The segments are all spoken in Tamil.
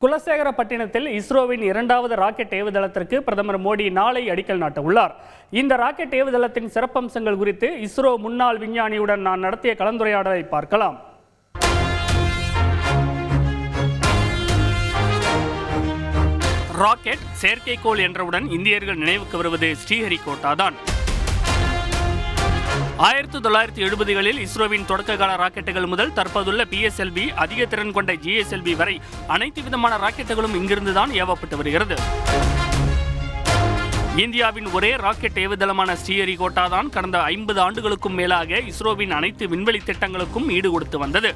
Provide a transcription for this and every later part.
குலசேகரப்பட்டினத்தில் இஸ்ரோவின் இரண்டாவது ராக்கெட் ஏவுதளத்திற்கு பிரதமர் மோடி நாளை அடிக்கல் நாட்ட உள்ளார். இந்த ராக்கெட் ஏவுதளத்தின் சிறப்பம்சங்கள் குறித்து இஸ்ரோ முன்னாள் விஞ்ஞானியுடன் நான் நடத்திய கலந்துரையாடலை பார்க்கலாம். ராக்கெட், செயற்கைக்கோள் என்றவுடன் இந்தியர்கள் நினைவுக்கு வருவது ஸ்ரீஹரிகோட்டா தான். 1970களில் இஸ்ரோவின் தொடக்க கால ராக்கெட்டுகள் முதல் தற்போதுள்ள PSLV, அதிக திறன் கொண்ட GSLV வரை அனைத்து விதமான ராக்கெட்டுகளும் இங்கிருந்துதான் ஏவப்பட்டு வருகிறது. இந்தியாவின் ஒரே ராக்கெட் ஏவுதளமான ஸ்ரீஹரிகோட்டா தான் கடந்த 50 ஆண்டுகளுக்கும் மேலாக இஸ்ரோவின் அனைத்து விண்வெளி திட்டங்களுக்கும் ஈடு கொடுத்து வந்தது.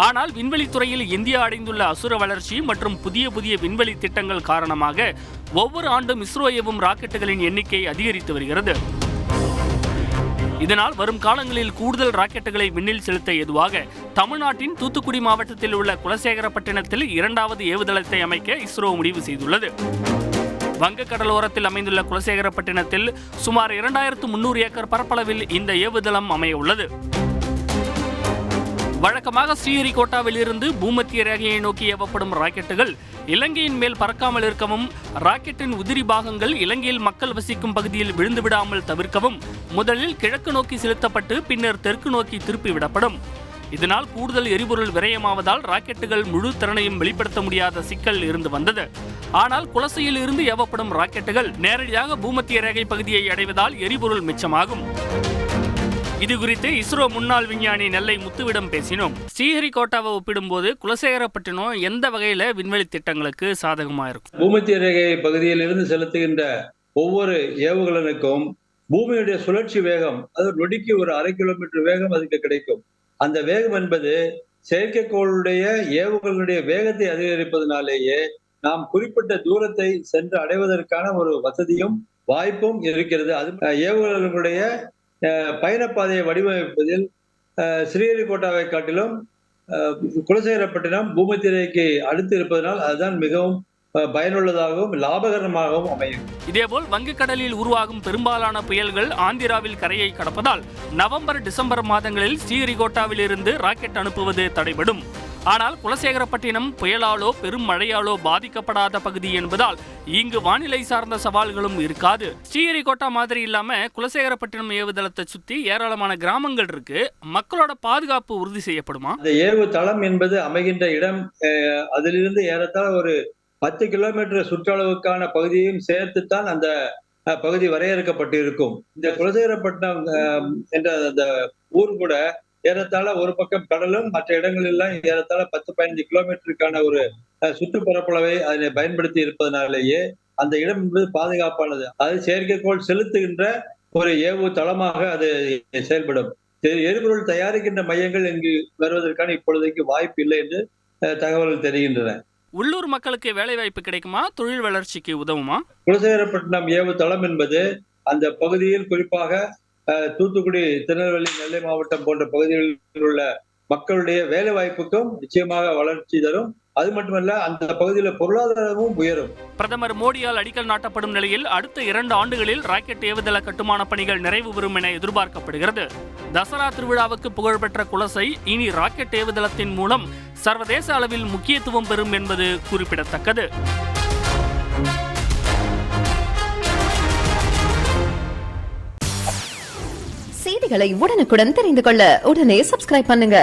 ஆனால் விண்வெளித்துறையில் இந்தியா அடைந்துள்ள அசுர வளர்ச்சி மற்றும் புதிய புதிய விண்வெளி திட்டங்கள் காரணமாக ஒவ்வொரு ஆண்டும் இஸ்ரோ ஏவும் ராக்கெட்டுகளின் எண்ணிக்கை அதிகரித்து வருகிறது. இதனால் வரும் காலங்களில் கூடுதல் ராக்கெட்டுகளை விண்ணில் செலுத்த ஏதுவாக தமிழ்நாட்டின் தூத்துக்குடி மாவட்டத்தில் உள்ள குலசேகரப்பட்டினத்தில் இரண்டாவது ஏவுதளத்தை அமைக்க இஸ்ரோ முடிவு செய்துள்ளது. வங்கக்கடலோரத்தில் அமைந்துள்ள குலசேகரப்பட்டினத்தில் சுமார் 2300 ஏக்கர் பரப்பளவில் இந்த ஏவுதளம் அமைய உள்ளது. வழக்கமாக ஸ்ரீஹரிகோட்டாவில் இருந்து பூமத்திய ரேகையை நோக்கி ஏவப்படும் ராக்கெட்டுகள் இலங்கையின் மேல் பறக்காமல் இருக்கவும், ராக்கெட்டின் உதிரி பாகங்கள் இலங்கையில் மக்கள் வசிக்கும் பகுதியில் விழுந்து விடாமல் தவிர்க்கவும் முதலில் கிழக்கு நோக்கி செலுத்தப்பட்டு பின்னர் தெற்கு நோக்கி திருப்பிவிடப்படும். இதனால் கூடுதல் எரிபொருள் விரயமாவதால் ராக்கெட்டுகள் முழு திறனையும் வெளிப்படுத்த முடியாத சிக்கல் இருந்து வந்தது. ஆனால் குலசையில் இருந்து ஏவப்படும் ராக்கெட்டுகள் நேரடியாக பூமத்திய ரேகை பகுதியை அடைவதால் எரிபொருள் மிச்சமாகும். இது குறித்து இஸ்ரோ முன்னாள் விஞ்ஞானி நெல்லை முத்துவிடம் பேசினோம். ஸ்ரீஹரிகோட்டாவை ஒப்பிடும்போது குலசேகரப்பட்டினம் எந்த வகையில விண்வெளி திட்டங்களுக்கு சாதகமா இருக்கும்? பூமத்திய ரேகை பகுதியில் இருந்து செலுத்துகின்ற ஒவ்வொரு ஏவுகலனுக்கும் பூமியுடைய சுழற்சி வேகம், அது நொடிக்கு ஒரு 1/2 கிலோமீட்டர் வேகம் அதுக்கு கிடைக்கும். அந்த வேகம் என்பது செயற்கைக்கோளுடைய ஏவுகலனுடைய வேகத்தை அதிகரிப்பதனாலேயே நாம் குறிப்பிட்ட தூரத்தை சென்று அடைவதற்கான ஒரு வசதியும் வாய்ப்பும் இருக்கிறது. அது ஏவுகலனுடைய பயணப்பாதையை வடிவமைப்பதில் ஸ்ரீஹரிகோட்டாவை காட்டிலும் குலசேகரப்பட்டினம் பூமத்திய ரேகைக்கு அடுத்து இருப்பதனால் அதுதான் மிகவும் பயனுள்ளதாகவும் லாபகரமாகவும் அமையும். இதேபோல் வங்கக்கடலில் உருவாகும் பெரும்பாலான புயல்கள் ஆந்திராவில் கரையை கடப்பதால் நவம்பர், டிசம்பர் மாதங்களில் ஸ்ரீஹரிகோட்டாவில் இருந்து ராக்கெட் அனுப்புவது தடைபடும். ஆனால் குலசேகரப்பட்டினம் புயலாலோ பெரும் மழையாலோ பாதிக்கப்படாத பகுதி என்பதால் இங்கு வானிலை சார்ந்த சவால்களும் இருக்காது. ஸ்ரீஹரிகோட்டா மாதிரி இல்லாம குலசேகரப்பட்டினம் ஏவுதளத்தை சுத்தி ஏராளமான கிராமங்கள் இருக்கு. மக்களோட பாதுகாப்பு உறுதி செய்யப்படுமா? இந்த ஏவு தளம் என்பது அமைகின்ற இடம், அதிலிருந்து ஏறத்தாழ ஒரு 10 கிலோமீட்டர் சுற்றளவுக்கான பகுதியையும் சேர்த்துத்தான் அந்த பகுதி வரையறுக்கப்பட்டு இருக்கும். இந்த குலசேகரப்பட்டினம் என்ற அந்த ஊர் கூட ஏறத்தாழ ஒரு பக்கம் கடலும், மற்ற இடங்களெல்லாம் ஏறத்தாழ 10-15 கிலோமீட்டருக்கான ஒரு சுற்றுப்பரப்பளவை அதனை பயன்படுத்தி இருப்பதனாலேயே அந்த இடம் என்பது பாதுகாப்பானது. அது செயற்கைக்கோள் செலுத்துகின்ற ஒரு ஏவு தளமாக அது செயல்படும். எரிபொருள் தயாரிக்கின்ற மையங்கள் இங்கு வருவதற்கான இப்பொழுதைக்கு வாய்ப்பு இல்லை என்று தகவல்கள் தெரிகின்றன. உள்ளூர் மக்களுக்கு வேலை வாய்ப்பு கிடைக்குமா? தொழில் வளர்ச்சிக்கு உதவுமா? குலசேகரப்பட்டினம் ஏவு தளம் என்பது அந்த பகுதியில், குறிப்பாக தூத்துக்குடி, திருநெல்வேலி, நெல்லை மாவட்டம் போன்ற பகுதிகளில் உள்ள மக்களுடைய வேலை வாய்ப்புக்கும் நிச்சயமாக வளர்ச்சி தரும். அது மட்டுமல்ல, அந்த பகுதியில் பொருளாதாரமும் உயரும். பிரதமர் மோடியால் அடிக்கல் நாட்டப்படும் நிலையில் அடுத்த 2 ஆண்டுகளில் ராக்கெட் ஏவுதள கட்டுமான பணிகள் நிறைவு பெறும் என எதிர்பார்க்கப்படுகிறது. தசரா திருவிழாவுக்கு புகழ்பெற்ற குலசை இனி ராக்கெட் ஏவுதளத்தின் மூலம் சர்வதேச அளவில் முக்கியத்துவம் பெறும் என்பது குறிப்பிடத்தக்கது. செய்திகளை உடனுக்குடன் தெரிந்து கொள்ள உடனே சப்ஸ்கிரைப் பண்ணுங்க.